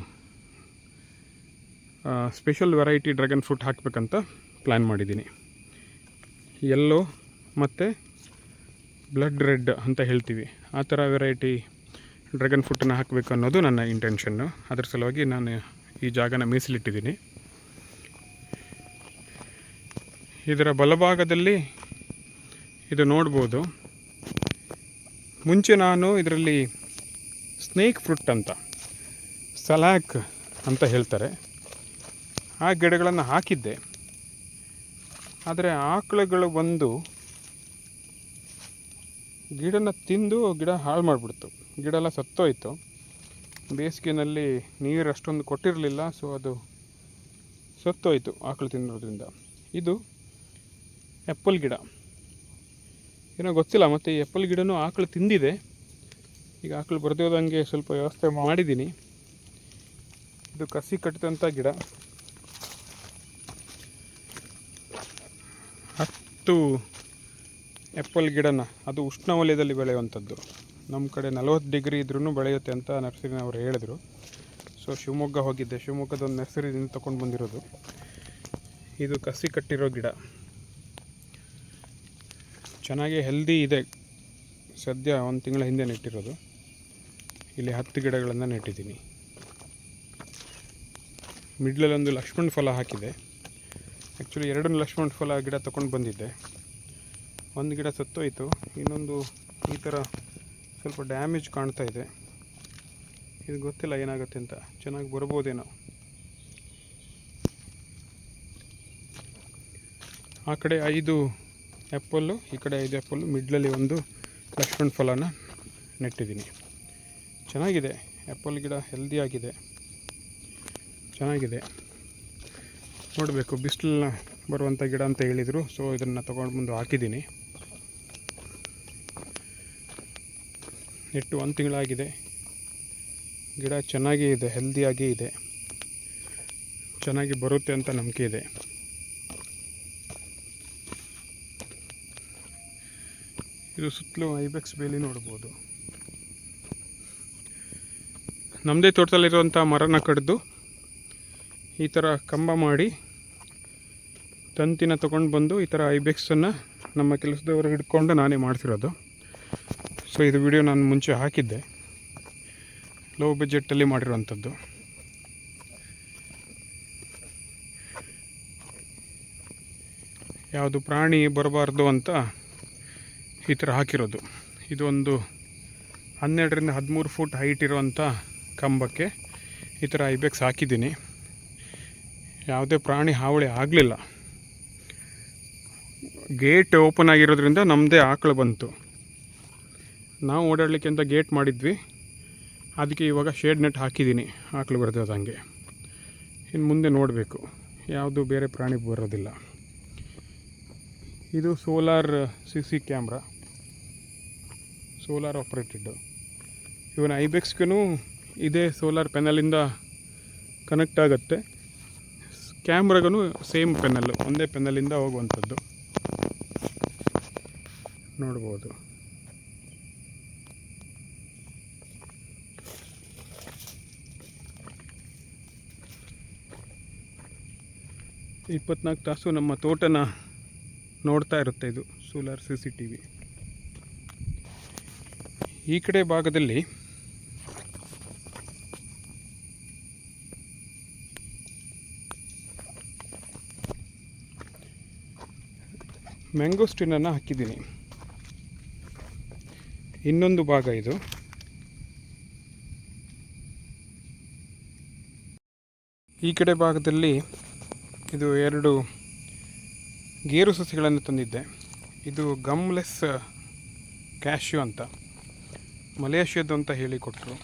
special variety dragon fruit ಹಾಕಬೇಕಂತ ಪ್ಲ್ಯಾನ್ ಮಾಡಿದ್ದೀನಿ. ಯೆಲ್ಲೋ ಮತ್ತು ಬ್ಲಡ್ ರೆಡ್ ಅಂತ ಹೇಳ್ತೀವಿ, ಆ ಥರ ವೆರೈಟಿ ಡ್ರ್ಯಾಗನ್ ಫ್ರೂಟನ್ನು ಹಾಕಬೇಕು ಅನ್ನೋದು ನನ್ನ ಇಂಟೆನ್ಷನ್ನು. ಅದರ ಸಲುವಾಗಿ ನಾನು ಈ ಜಾಗನ ಮೀಸಲಿಟ್ಟಿದ್ದೀನಿ. ಇದರ ಬಲಭಾಗದಲ್ಲಿ ಇದು ನೋಡ್ಬೋದು. ಮುಂಚೆ ನಾನು ಇದರಲ್ಲಿ ಸ್ನೇಕ್ ಫ್ರೂಟ್ ಅಂತ, ಸಲಾಕ್ ಅಂತ ಹೇಳ್ತಾರೆ, ಆ ಗಿಡಗಳನ್ನು ಹಾಕಿದ್ದೆ. ಆದರೆ ಆಕಳುಗಳು ಬಂದು ಗಿಡನ ತಿಂದು ಗಿಡ ಹಾಳು ಮಾಡಿಬಿಡ್ತು. ಗಿಡ ಎಲ್ಲ ಸತ್ತೋಯ್ತು. ಬೇಸಿಗೆಯಲ್ಲಿ ನೀರು ಅಷ್ಟೊಂದು ಕೊಟ್ಟಿರಲಿಲ್ಲ, ಸೊ ಅದು ಸತ್ತೋಯ್ತು ಆಕಳು ತಿನ್ನೋದ್ರಿಂದ. ಇದು ಆ್ಯಪಲ್ ಗಿಡ, ಏನೋ ಗೊತ್ತಿಲ್ಲ. ಮತ್ತು ಈ ಆ್ಯಪಲ್ ಗಿಡನೂ ಆಕಳು ತಿಂದಿದೆ, ಈಗ ಆಕಳು ಬರ್ದಿರೋದಂಗೆ ಸ್ವಲ್ಪ ವ್ಯವಸ್ಥೆ ಮಾಡಿದ್ದೀನಿ. ಇದು ಕಸಿ ಕಟ್ಟಿದಂಥ ಗಿಡ. 10 ಆ್ಯಪಲ್ ಗಿಡನ, ಅದು ಉಷ್ಣವಲಯದಲ್ಲಿ ಬೆಳೆಯುವಂಥದ್ದು. ನಮ್ಮ ಕಡೆ 40 ಡಿಗ್ರಿ ಇದ್ರೂ ಬೆಳೆಯುತ್ತೆ ಅಂತ ನರ್ಸರಿನವರು ಹೇಳಿದ್ರು. ಸೊ ಶಿವಮೊಗ್ಗ ಹೋಗಿದ್ದೆ, ಶಿವಮೊಗ್ಗದ ಒಂದು ನರ್ಸರಿದಿಂದ ತೊಗೊಂಡು ಬಂದಿರೋದು. ಇದು ಕಸಿ ಕಟ್ಟಿರೋ ಗಿಡ, ಚೆನ್ನಾಗಿ ಹೆಲ್ದಿ ಇದೆ. ಸದ್ಯ 1 ತಿಂಗಳ ಹಿಂದೆ ನೆಟ್ಟಿರೋದು. ಇಲ್ಲಿ 10 ಗಿಡಗಳನ್ನು ನೆಟ್ಟಿದ್ದೀನಿ. ಮಿಡ್ಲಲ್ಲೊಂದು ಲಕ್ಷ್ಮಣ ಫಲ ಹಾಕಿದೆ. ಆ್ಯಕ್ಚುಲಿ 2 ಲಕ್ಷ್ಮಣ ಫಲ ಗಿಡ ತೊಗೊಂಡು ಬಂದಿದ್ದೆ. ಒಂದು ಗಿಡ ಸತ್ತೋಯಿತು, ಇನ್ನೊಂದು ಈ ಥರ ಸ್ವಲ್ಪ ಡ್ಯಾಮೇಜ್ ಕಾಣ್ತಾ ಇದೆ. ಇದು ಗೊತ್ತಿಲ್ಲ ಏನಾಗುತ್ತೆ ಅಂತ. ಚೆನ್ನಾಗಿ ಬರ್ಬೋದೇನೋ. ಆ ಕಡೆ 5 ಆ್ಯಪಲ್ಲು, ಈ ಕಡೆ 5 ಆ್ಯಪಲ್ಲು, ಮಿಡ್ಲಲ್ಲಿ ಒಂದು ಲಕ್ಷ್ಮಣ ಫಲನ ನೆಟ್ಟಿದ್ದೀನಿ. ಚೆನ್ನಾಗಿದೆ, ಆ್ಯಪಲ್ ಗಿಡ ಹೆಲ್ದಿಯಾಗಿದೆ, ಚೆನ್ನಾಗಿದೆ. ನೋಡಬೇಕು, ಬಿಸಿಲನ್ನ ಬರುವಂಥ ಗಿಡ ಅಂತ ಹೇಳಿದರು. ಸೊ ಇದನ್ನು ತೊಗೊಂಡು ಬಂದು ಹಾಕಿದ್ದೀನಿ. ನೆಟ್ಟು 1 ತಿಂಗಳಾಗಿದೆ. ಗಿಡ ಚೆನ್ನಾಗೇ ಇದೆ, ಹೆಲ್ದಿಯಾಗೇ ಇದೆ, ಚೆನ್ನಾಗಿ ಬರುತ್ತೆ ಅಂತ ನಂಬಿಕೆ ಇದೆ. ಇದು ಸುತ್ತಲೂ ಐಬೆಕ್ಸ್ ಬೇಲಿ ನೋಡ್ಬೋದು. ನಮ್ಮದೇ ತೋಟದಲ್ಲಿರುವಂಥ ಮರನ ಕಡಿದು ಈ ಥರ ಕಂಬ ಮಾಡಿ ತಂತಿನ ತೊಗೊಂಡು ಬಂದು ಈ ಥರ ಐಬೆಕ್ಸನ್ನು ನಮ್ಮ ಕೆಲಸದವರು ಹಿಡ್ಕೊಂಡು ನಾನೇ ಮಾಡ್ತಿರೋದು. ಸೊ ಇದು ವಿಡಿಯೋ ನಾನು ಮುಂಚೆ ಹಾಕಿದ್ದೆ, ಲೋ ಬಜೆಟಲ್ಲಿ ಮಾಡಿರುವಂಥದ್ದು. ಯಾವುದು ಪ್ರಾಣಿ ಬರಬಾರ್ದು ಅಂತ ಈ ಥರ ಹಾಕಿರೋದು. ಇದು ಒಂದು 12ರಿಂದ 13 ಫುಟ್ ಹೈಟ್ ಇರುವಂಥ ಕಂಬಕ್ಕೆ ಈ ಥರ ಐಬೆಕ್ಸ್ ಹಾಕಿದ್ದೀನಿ. ಯಾವುದೇ ಪ್ರಾಣಿ ಹಾವಳಿ ಆಗಲಿಲ್ಲ. ಗೇಟ್ ಓಪನ್ ಆಗಿರೋದ್ರಿಂದ ನಮ್ಮದೇ ಆಕಳು ಬಂತು. ನಾವು ಓಡಾಡಲಿಕ್ಕೆ ಅಂತ ಗೇಟ್ ಮಾಡಿದ್ವಿ, ಅದಕ್ಕೆ ಇವಾಗ ಶೇಡ್ ನೆಟ್ ಹಾಕಿದ್ದೀನಿ ಆಕಳು ಬರ್ದಂಗೆ. ಇನ್ನು ಮುಂದೆ ನೋಡಬೇಕು, ಯಾವುದು ಬೇರೆ ಪ್ರಾಣಿ ಬರೋದಿಲ್ಲ. ಇದು solar CC camera, solar operated. Even ಐಬೆಕ್ಸ್ಗೂ ಇದೇ ಸೋಲಾರ್ ಪೆನಲಿಂದ ಕನೆಕ್ಟ್ ಆಗುತ್ತೆ. ಕ್ಯಾಮ್ರಾಗೂ ಸೇಮ್ ಪೆನ್ನಲ್ಲು, ಒಂದೇ ಪೆನ್ನಲಿಂದ ಹೋಗುವಂಥದ್ದು ನೋಡ್ಬೋದು. ಈ 24 ತಾಸು ನಮ್ಮ ತೋಟನ ನೋಡ್ತಾ ಇರುತ್ತೆ ಇದು ಸೋಲಾರ್ CCTV. ಈ ಕಡೆ ಭಾಗದಲ್ಲಿ ಮ್ಯಾಂಗೋಸ್ಟಿನನ್ನು ಹಾಕಿದ್ದೀನಿ. ಇನ್ನೊಂದು ಭಾಗ ಇದು. ಈ ಕಡೆ ಭಾಗದಲ್ಲಿ ಇದು 2 ಗೇರು ಸಸಿಗಳನ್ನು ತಂದಿದ್ದೆ. ಇದು ಗಮ್ಲೆಸ್ ಕ್ಯಾಶ್ಯೂ ಅಂತ, ಮಲೇಷ್ಯಾದ್ದು ಅಂತ ಹೇಳಿಕೊಟ್ರು.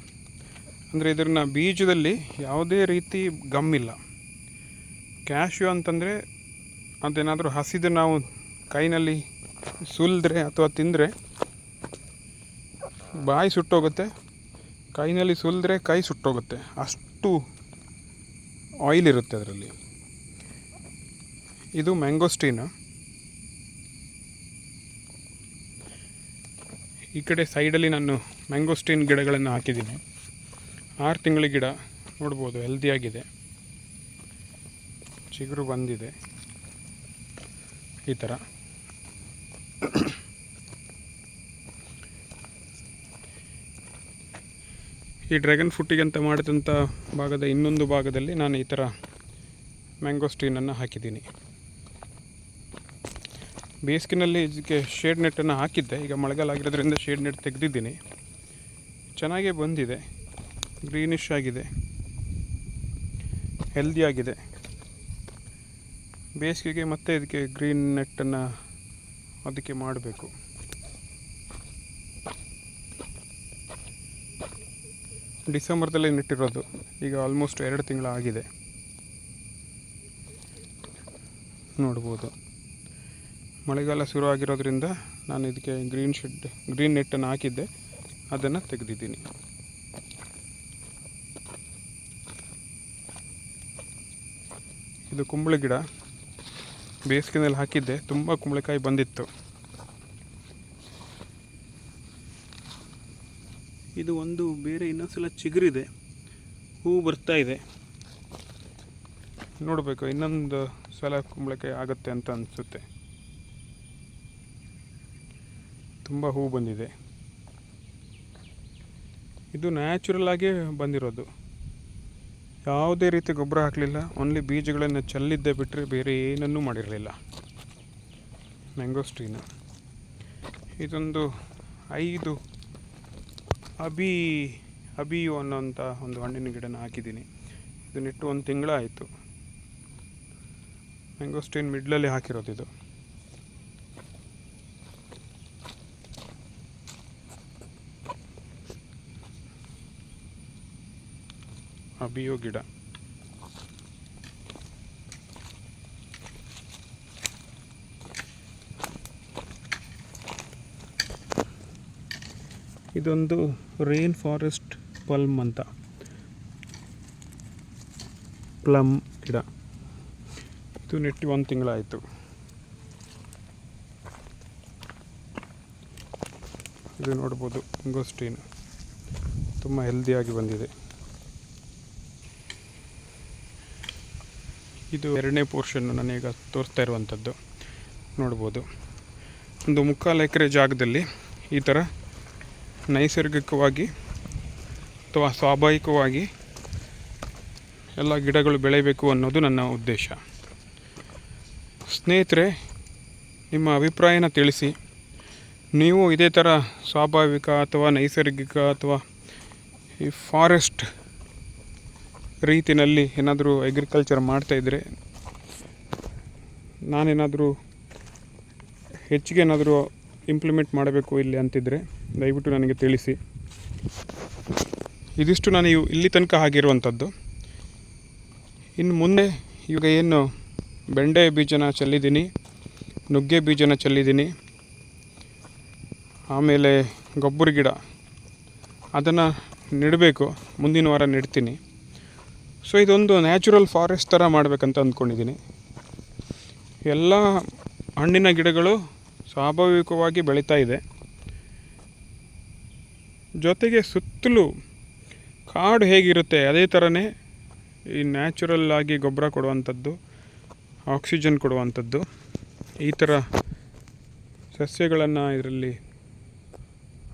ಅಂದರೆ ಇದನ್ನ ಬೀಜದಲ್ಲಿ ಯಾವುದೇ ರೀತಿ ಗಮ್ಮಿಲ್ಲ. ಕ್ಯಾಶ್ಯೂ ಅಂತಂದರೆ ಅದೇನಾದರೂ ಹಸಿದು ನಾವು ಕೈನಲ್ಲಿ ಸುಲಿದ್ರೆ ಅಥವಾ ತಿಂದರೆ ಬಾಯಿ ಸುಟ್ಟೋಗುತ್ತೆ, ಕೈನಲ್ಲಿ ಸುಲಿದ್ರೆ ಕೈ ಸುಟ್ಟೋಗುತ್ತೆ, ಅಷ್ಟು ಆಯಿಲ್ ಇರುತ್ತೆ ಅದರಲ್ಲಿ. ಇದು ಮ್ಯಾಂಗೋಸ್ಟೀನ್. ಈ ಕಡೆ ಸೈಡಲ್ಲಿ ನಾನು ಮ್ಯಾಂಗೋಸ್ಟೀನ್ ಗಿಡಗಳನ್ನು ಹಾಕಿದ್ದೀನಿ. 6 ತಿಂಗಳ ಗಿಡ ನೋಡ್ಬೋದು, ಹೆಲ್ದಿಯಾಗಿದೆ, ಚಿಗುರು ಬಂದಿದೆ ಈ ಥರ. ಈ ಡ್ರ್ಯಾಗನ್ ಫ್ರೂಟಿಗೆ ಅಂತ ಮಾಡಿದಂಥ ಭಾಗದ ಇನ್ನೊಂದು ಭಾಗದಲ್ಲಿ ನಾನು ಈ ಥರ ಮ್ಯಾಂಗೋಸ್ಟೀನನ್ನು ಹಾಕಿದ್ದೀನಿ. ಬೇಸಿಗೆನಲ್ಲಿ ಇದಕ್ಕೆ ಶೇಡ್ ನೆಟ್ಟನ್ನು ಹಾಕಿದ್ದೆ. ಈಗ ಮಳೆಗಾಲ ಆಗಿರೋದ್ರಿಂದ ಶೇಡ್ ನೆಟ್ ತೆಗೆದಿದ್ದೀನಿ. ಚೆನ್ನಾಗೇ ಬಂದಿದೆ, ಗ್ರೀನಿಶ್ ಆಗಿದೆ, ಹೆಲ್ದಿಯಾಗಿದೆ. ಬೇಸಿಗೆಗೆ ಮತ್ತೆ ಇದಕ್ಕೆ ಗ್ರೀನ್ ನೆಟ್ಟನ್ನು ಅದಕ್ಕೆ ಮಾಡಬೇಕು. ಡಿಸೆಂಬರ್ದಲ್ಲೇ ನೆಟ್ಟಿರೋದು, ಈಗ ಆಲ್ಮೋಸ್ಟ್ 2 ತಿಂಗಳು ಆಗಿದೆ ನೋಡ್ಬೋದು. ಮಳೆಗಾಲ ಶುರು ಆಗಿರೋದ್ರಿಂದ ನಾನು ಇದಕ್ಕೆ ಗ್ರೀನ್ ನೆಟ್ಟನ್ನು ಹಾಕಿದ್ದೆ. ಅದನ್ನು ತೆಗೆದಿದ್ದೀನಿ. ಇದು ಕುಂಬಳ ಗಿಡ, ಬೇಸಿಗೆನಲ್ಲಿ ಹಾಕಿದ್ದೆ, ತುಂಬ ಕುಂಬಳಕಾಯಿ ಬಂದಿತ್ತು. ಇದು ಒಂದು ಬೇರೆ ಇನ್ನೊಂದ್ಸಲ ಚಿಗುರಿದೆ, ಹೂವು ಬರ್ತಾ ಇದೆ. ನೋಡಬೇಕು, ಇನ್ನೊಂದು ಸಲ ಕುಂಬಳಕಾಯಿ ಆಗುತ್ತೆ ಅಂತ ಅನಿಸುತ್ತೆ. ತುಂಬ ಹೂವು ಬಂದಿದೆ. ಇದು ನ್ಯಾಚುರಲ್ ಆಗಿ ಬಂದಿರೋದು, ಯಾವುದೇ ರೀತಿ ಗೊಬ್ಬರ ಹಾಕಲಿಲ್ಲ, ಓನ್ಲಿ ಬೀಜಗಳನ್ನು ಚೆಲ್ಲಿದ್ದೇ ಬಿಟ್ಟರೆ ಬೇರೆ ಏನನ್ನೂ ಮಾಡಿರಲಿಲ್ಲ. ಮ್ಯಾಂಗೋಸ್ಟೀನ್ ಇದೊಂದು 5 ಅಬಿಯು ಅನ್ನೋಂಥ ಒಂದು ಹಣ್ಣಿನ ಗಿಡನ ಹಾಕಿದ್ದೀನಿ. ಇದನ್ನಿಟ್ಟು 1 ತಿಂಗಳಾಯಿತು. ಮ್ಯಾಂಗೋಸ್ಟೀನ್ ಮಿಡ್ಲಲ್ಲಿ ಹಾಕಿರೋದು ಇದು. ಅಬಿಯೋ ಗಿಡ. ಇದೊಂದು ರೇನ್ ಫಾರೆಸ್ಟ್ ಪಲ್ಮ್ ಅಂತ ಪ್ಲಮ್ ಗಿಡ. ಇದು ನೆಟ್ಟಿ 1 ತಿಂಗಳಾಯಿತು. ಇದು ನೋಡ್ಬೋದು, ಮ್ಯಾಂಗೋಸ್ಟೀನ್ ತುಂಬ ಹೆಲ್ದಿಯಾಗಿ ಬಂದಿದೆ. ಇದು 2ನೇ ಪೋರ್ಷನ್ನು ನಾನೀಗ ತೋರಿಸ್ತಾ ಇರುವಂಥದ್ದು. ನೋಡ್ಬೋದು, ಒಂದು 3/4 ಎಕರೆ ಜಾಗದಲ್ಲಿ ಈ ಥರ ನೈಸರ್ಗಿಕವಾಗಿ ಅಥವಾ ಸ್ವಾಭಾವಿಕವಾಗಿ ಎಲ್ಲ ಗಿಡಗಳು ಬೆಳೆಯಬೇಕು ಅನ್ನೋದು ನನ್ನ ಉದ್ದೇಶ. ಸ್ನೇಹಿತರೆ, ನಿಮ್ಮ ಅಭಿಪ್ರಾಯನ ತಿಳಿಸಿ. ನೀವು ಇದೇ ಥರ ಸ್ವಾಭಾವಿಕ ಅಥವಾ ನೈಸರ್ಗಿಕ ಅಥವಾ ಈ ಫಾರೆಸ್ಟ್ ರೀತಿಯಲ್ಲಿ ಏನಾದರೂ ಅಗ್ರಿಕಲ್ಚರ್ ಮಾಡ್ತಾಯಿದ್ರೆ, ನಾನೇನಾದರೂ ಹೆಚ್ಚಿಗೆ ಏನಾದರೂ ಇಂಪ್ಲಿಮೆಂಟ್ ಮಾಡಬೇಕು ಇಲ್ಲಿ ಅಂತಿದ್ದರೆ ದಯವಿಟ್ಟು ನನಗೆ ತಿಳಿಸಿ. ಇದಿಷ್ಟು ನಾನು ಇಲ್ಲಿ ತನಕ ಆಗಿರುವಂಥದ್ದು. ಇನ್ನು ಮುಂದೆ ಈಗ ಏನು ಬೆಂಡೆ ಬೀಜನ ಚೆಲ್ಲಿದ್ದೀನಿ, ನುಗ್ಗೆ ಬೀಜನ ಚೆಲ್ಲಿದ್ದೀನಿ, ಆಮೇಲೆ ಗೊಬ್ಬರ ಗಿಡ ಅದನ್ನು ನೆಡಬೇಕು, ಮುಂದಿನ ವಾರ ನೆಡ್ತೀನಿ. ಸೊ ಇದೊಂದು ನ್ಯಾಚುರಲ್ ಫಾರೆಸ್ಟ್ ಥರ ಮಾಡಬೇಕಂತ ಅಂದ್ಕೊಂಡಿದ್ದೀನಿ. ಎಲ್ಲ ಹಣ್ಣಿನ ಗಿಡಗಳು ಸ್ವಾಭಾವಿಕವಾಗಿ ಬೆಳೀತಾ ಇದೆ, ಜೊತೆಗೆ ಸುತ್ತಲೂ ಕಾಡು ಹೇಗಿರುತ್ತೆ ಅದೇ ಥರನೇ ಈ ನ್ಯಾಚುರಲ್ ಆಗಿ ಗೊಬ್ಬರ ಕೊಡುವಂಥದ್ದು, ಆಕ್ಸಿಜನ್ ಕೊಡುವಂಥದ್ದು, ಈ ಥರ ಸಸ್ಯಗಳನ್ನು ಇದರಲ್ಲಿ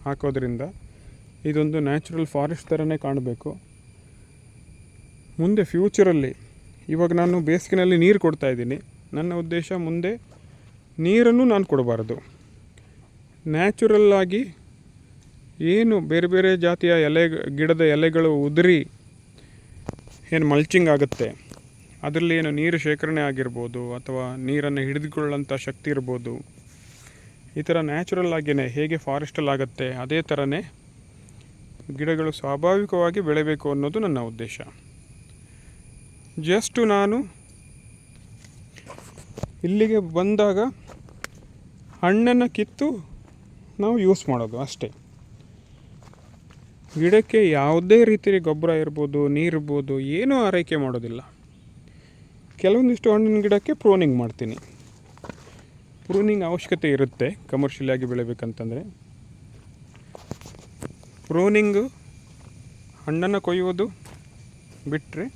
ಹಾಕೋದ್ರಿಂದ ಇದೊಂದು ನ್ಯಾಚುರಲ್ ಫಾರೆಸ್ಟ್ ಥರನೇ ಕಾಣಬೇಕು. ಮುಂದೆ ಫ್ಯೂಚರಲ್ಲಿ, ಇವಾಗ ನಾನು ಬೇಸಿಗೆನಲ್ಲಿ ನೀರು ಕೊಡ್ತಾಯಿದ್ದೀನಿ, ನನ್ನ ಉದ್ದೇಶ ಮುಂದೆ ನೀರನ್ನು ನಾನು ಕೊಡಬಾರ್ದು. ನ್ಯಾಚುರಲ್ಲಾಗಿ ಏನು ಬೇರೆ ಬೇರೆ ಜಾತಿಯ ಗಿಡದ ಎಲೆಗಳು ಉದುರಿ ಏನು ಮಲ್ಚಿಂಗ್ ಆಗುತ್ತೆ, ಅದರಲ್ಲಿ ಏನು ನೀರು ಶೇಖರಣೆ ಆಗಿರ್ಬೋದು ಅಥವಾ ನೀರನ್ನು ಹಿಡಿದುಕೊಳ್ಳೋಂಥ ಶಕ್ತಿ ಇರ್ಬೋದು, ಈ ಥರ ನ್ಯಾಚುರಲ್ ಆಗಿಯೇ ಹೇಗೆ ಫಾರೆಸ್ಟಲ್ಲಿ ಆಗುತ್ತೆ ಅದೇ ಥರನೇ ಗಿಡಗಳು ಸ್ವಾಭಾವಿಕವಾಗಿ ಬೆಳೆಯಬೇಕು ಅನ್ನೋದು ನನ್ನ ಉದ್ದೇಶ. ಜಸ್ಟು ನಾನು ಇಲ್ಲಿಗೆ ಬಂದಾಗ ಹಣ್ಣನ್ನು ಕಿತ್ತು ನಾವು ಯೂಸ್ ಮಾಡೋದು ಅಷ್ಟೇ. ಗಿಡಕ್ಕೆ ಯಾವುದೇ ರೀತಿಯ ಗೊಬ್ಬರ ಇರ್ಬೋದು, ನೀರಿರ್ಬೋದು, ಏನೂ ಆರೈಕೆ ಮಾಡೋದಿಲ್ಲ. ಕೆಲವೊಂದಿಷ್ಟು ಹಣ್ಣಿನ ಗಿಡಕ್ಕೆ ಪ್ರೂನಿಂಗ್ ಮಾಡ್ತೀನಿ. ಪ್ರೂನಿಂಗ್ ಅವಶ್ಯಕತೆ ಇರುತ್ತೆ ಕಮರ್ಷಿಯಲಾಗಿ ಬೆಳಿಬೇಕಂತಂದರೆ. ಪ್ರೂನಿಂಗು ಹಣ್ಣನ್ನು ಕೊಯ್ಯೋದು ಬಿಟ್ಟರೆ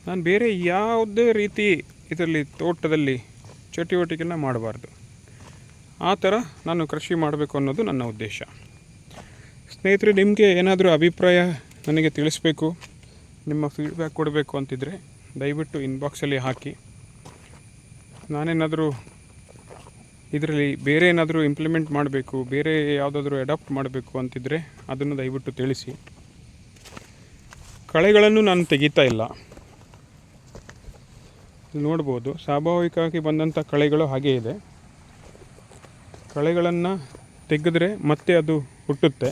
ನಾನು ಬೇರೆ ಯಾವುದೇ ರೀತಿ ಇದರಲ್ಲಿ ತೋಟದಲ್ಲಿ ಚಟುವಟಿಕೆನ ಮಾಡಬಾರ್ದು. ಆ ಥರ ನಾನು ಕೃಷಿ ಮಾಡಬೇಕು ಅನ್ನೋದು ನನ್ನ ಉದ್ದೇಶ. ಸ್ನೇಹಿತರೆ, ನಿಮಗೆ ಏನಾದರೂ ಅಭಿಪ್ರಾಯ ನನಗೆ ತಿಳಿಸ್ಬೇಕು, ನಿಮ್ಮ ಫೀಡ್ಬ್ಯಾಕ್ ಕೊಡಬೇಕು ಅಂತಿದ್ದರೆ ದಯವಿಟ್ಟು ಇನ್ಬಾಕ್ಸಲ್ಲಿ ಹಾಕಿ. ನಾನೇನಾದರೂ ಇದರಲ್ಲಿ ಬೇರೆ ಏನಾದರೂ ಇಂಪ್ಲಿಮೆಂಟ್ ಮಾಡಬೇಕು, ಬೇರೆ ಯಾವುದಾದ್ರೂ ಅಡಾಪ್ಟ್ ಮಾಡಬೇಕು ಅಂತಿದ್ದರೆ ಅದನ್ನು ದಯವಿಟ್ಟು ತಿಳಿಸಿ. ಕಳೆಗಳನ್ನು ನಾನು ತೆಗಿತಾ ಇಲ್ಲ. ನೋಡ್ಬೋದು, ಸ್ವಾಭಾವಿಕವಾಗಿ ಬಂದಂಥ ಕಳೆಗಳು ಹಾಗೇ ಇದೆ. ಕಳೆಗಳನ್ನು ತೆಗೆದ್ರೆ ಮತ್ತೆ ಅದು ಹುಟ್ಟುತ್ತೆ.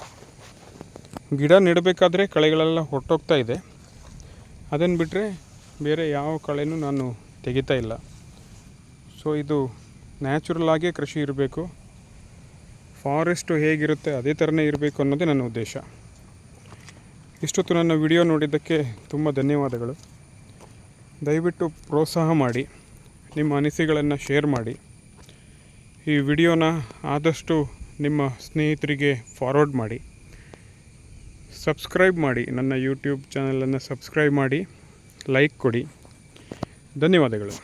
ಗಿಡ ನೆಡಬೇಕಾದ್ರೆ ಕಳೆಗಳೆಲ್ಲ ಹೊರಟೋಗ್ತಾ ಇದೆ. ಅದನ್ನು ಬಿಟ್ಟರೆ ಬೇರೆ ಯಾವ ಕಳೆನೂ ನಾನು ತೆಗಿತಾ ಇಲ್ಲ. ಸೊ ಇದು ನ್ಯಾಚುರಲ್ ಆಗೇ ಕೃಷಿ ಇರಬೇಕು. ಫಾರೆಸ್ಟು ಹೇಗಿರುತ್ತೆ ಅದೇ ಥರನೇ ಇರಬೇಕು ಅನ್ನೋದೇ ನನ್ನ ಉದ್ದೇಶ. ಇಷ್ಟೊತ್ತು ನನ್ನ ವಿಡಿಯೋ ನೋಡಿದ್ದಕ್ಕೆ ತುಂಬ ಧನ್ಯವಾದಗಳು. ದಯವಿಟ್ಟು ಪ್ರೋತ್ಸಾಹ ಮಾಡಿ, ನಿಮ್ಮ ಅನಿಸಿಕೆಗಳನ್ನು ಶೇರ್ ಮಾಡಿ. ಈ ವಿಡಿಯೋನ ಆದಷ್ಟು ನಿಮ್ಮ ಸ್ನೇಹಿತರಿಗೆ ಫಾರ್ವರ್ಡ್ ಮಾಡಿ. ಸಬ್ಸ್ಕ್ರೈಬ್ ಮಾಡಿ, ನನ್ನ ಯೂಟ್ಯೂಬ್ ಚಾನಲನ್ನು ಸಬ್ಸ್ಕ್ರೈಬ್ ಮಾಡಿ, ಲೈಕ್ ಕೊಡಿ. ಧನ್ಯವಾದಗಳು.